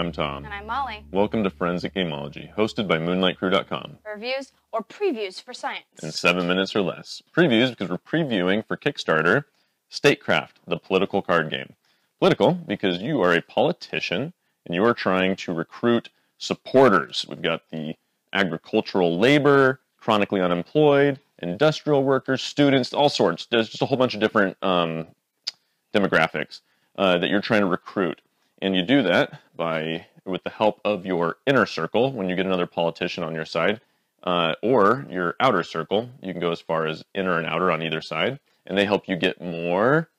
I'm Tom. And I'm Molly. Welcome to Forensic Gameology, hosted by MoonlightCrew.com. Reviews or previews for science. In 7 minutes or less. Previews because we're previewing for Kickstarter, Statecraft, the political card game. Political because you are a politician and you are trying to recruit supporters. We've got the agricultural labor, chronically unemployed, industrial workers, students, all sorts. There's just a whole bunch of different demographics that you're trying to recruit. And you do that with the help of your inner circle when you get another politician on your side, or your outer circle. You can go as far as inner and outer on either side, and they help you get more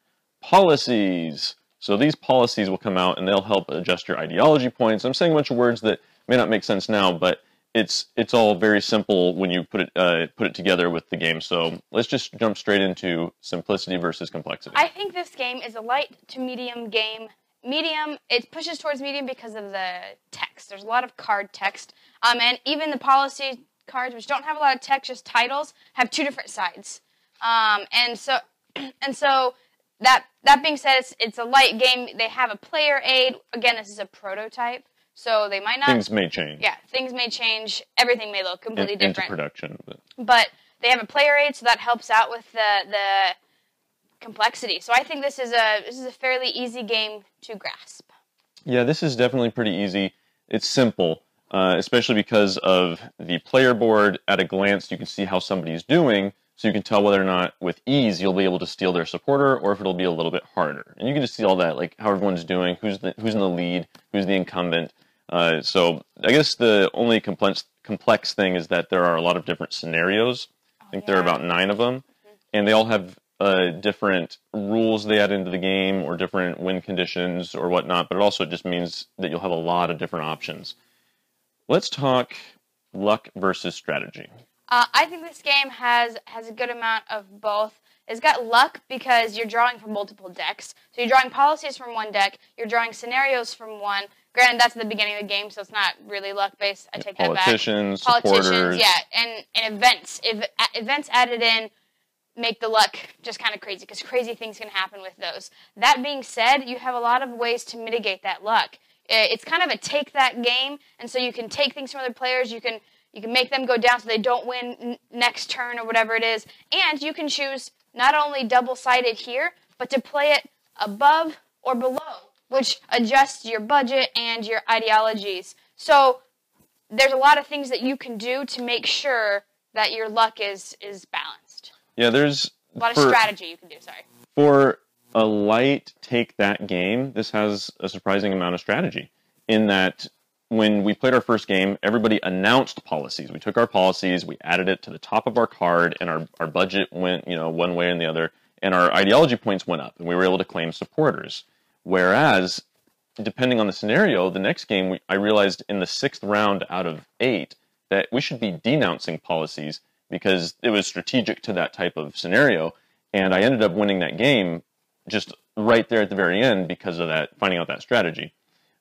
policies. So these policies will come out and they'll help adjust your ideology points. I'm saying a bunch of words that may not make sense now, but it's all very simple when you put it together with the game. So let's just jump straight into simplicity versus complexity. I think this game is a light to medium game. Medium, it pushes towards medium because of the text. There's a lot of card text. And even the policy cards, which don't have a lot of text, just titles, have two different sides. And so that being said, it's a light game. They have a player aid. Again, this is a prototype, so they might not... Things may change. Yeah, things may change. Everything may look completely different. Into production. But they have a player aid, so that helps out with the complexity. So I think this is a fairly easy game to grasp. Yeah, this is definitely pretty easy. It's simple, especially because of the player board. At a glance, you can see how somebody's doing, so you can tell whether or not, with ease, you'll be able to steal their supporter, or if it'll be a little bit harder. And you can just see all that, like how everyone's doing, who's in the lead, who's the incumbent. So I guess the only complex thing is that there are a lot of different scenarios. I think there are about 9 of them, and they all have different rules they add into the game, or different win conditions or whatnot, but it also just means that you'll have a lot of different options. Let's talk luck versus strategy. I think this game has a good amount of both. It's got luck because you're drawing from multiple decks. So you're drawing policies from one deck, you're drawing scenarios from one. Granted, that's at the beginning of the game, so it's not really luck-based. I take that back. Politicians, supporters. Yeah, and events. If events added in make the luck just kind of crazy, because crazy things can happen with those. That being said, you have a lot of ways to mitigate that luck. It's kind of a take that game, and so you can take things from other players, you can make them go down so they don't win next turn or whatever it is, and you can choose not only double-sided here, but to play it above or below, which adjusts your budget and your ideologies. So there's a lot of things that you can do to make sure that your luck is balanced. Yeah, there's a lot of strategy you can do, sorry. For a light take that game, this has a surprising amount of strategy in that when we played our first game, everybody announced policies. We took our policies, we added it to the top of our card, and our budget went, one way and the other, and our ideology points went up, and we were able to claim supporters. Whereas, depending on the scenario, the next game, I realized in the 6th round out of 8 that we should be denouncing policies because it was strategic to that type of scenario, and I ended up winning that game just right there at the very end because of that, finding out that strategy.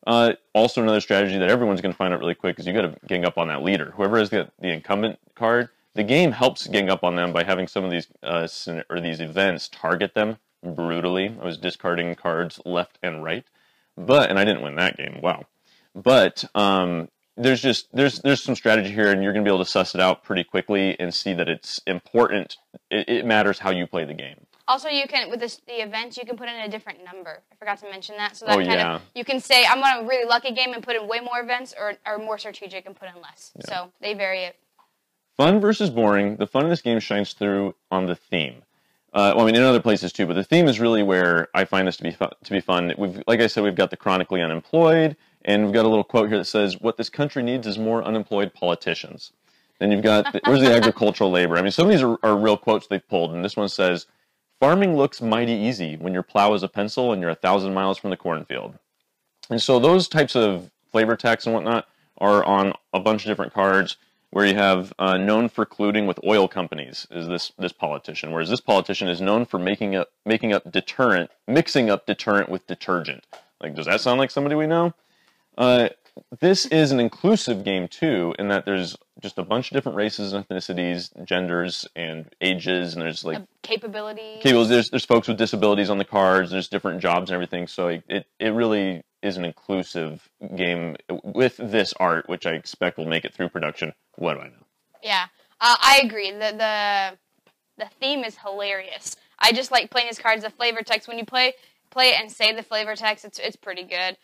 Also, another strategy that everyone's going to find out really quick is you got to gang up on that leader. Whoever has the incumbent card, the game helps gang up on them by having some of these these events target them brutally. I was discarding cards left and right, and I didn't win that game. Wow, but there's some strategy here, and you're going to be able to suss it out pretty quickly and see that it's important. It matters how you play the game. Also, you can, with the events, you can put in a different number. I forgot to mention that. So that you can say, I'm on a really lucky game and put in way more events, or more strategic and put in less. Yeah. So they vary it. Fun versus boring. The fun in this game shines through on the theme. Well, I mean, in other places too, but the theme is really where I find this to be fun. Like I said, we've got the chronically unemployed, and we've got a little quote here that says, "What this country needs is more unemployed politicians." Then you've got, where's the agricultural labor? I mean, some of these are real quotes they've pulled, and this one says, "Farming looks mighty easy when your plow is a pencil and you're 1,000 miles from the cornfield." And so those types of flavor text and whatnot are on a bunch of different cards, where you have known for colluding with oil companies is this politician, whereas this politician is known for mixing up deterrent with detergent. Like, does that sound like somebody we know? This is an inclusive game too, in that there's just a bunch of different races and ethnicities, genders and ages, and there's like capabilities. There's folks with disabilities on the cards. There's different jobs and everything. So it really is an inclusive game with this art, which I expect will make it through production. What do I know? Yeah, I agree. The theme is hilarious. I just like playing his cards. The flavor text, when you play it and say the flavor text, it's pretty good.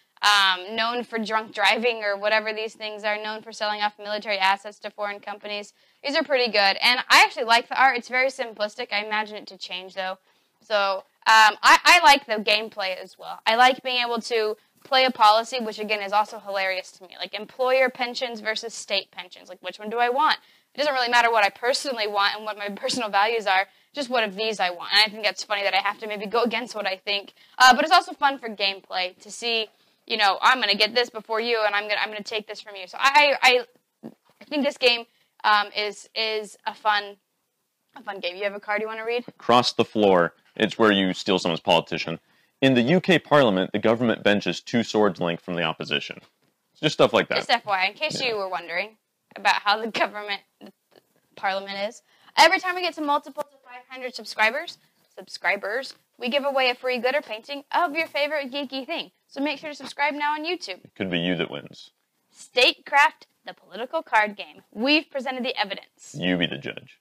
Known for drunk driving or whatever these things are, known for selling off military assets to foreign companies. These are pretty good, and I actually like the art. It's very simplistic. I imagine it to change, though. So I like the gameplay as well. I like being able to play a policy, which, again, is also hilarious to me. Like employer pensions versus state pensions. Like, which one do I want? It doesn't really matter what I personally want and what my personal values are, just what of these I want. And I think that's funny that I have to maybe go against what I think. But it's also fun for gameplay to see, I'm going to get this before you, and I'm going to take this from you. So I think this game is a fun game. You have a card you want to read? Across the floor. It's where you steal someone's politician. In the UK Parliament, the government benches 2 swords length from the opposition. It's just stuff like that. Just FYI, in case you were wondering about how the Parliament is. Every time we get to multiples of 500 subscribers, we give away a free glitter painting of your favorite geeky thing. So make sure to subscribe now on YouTube. It could be you that wins. Statecraft, the political card game. We've presented the evidence. You be the judge.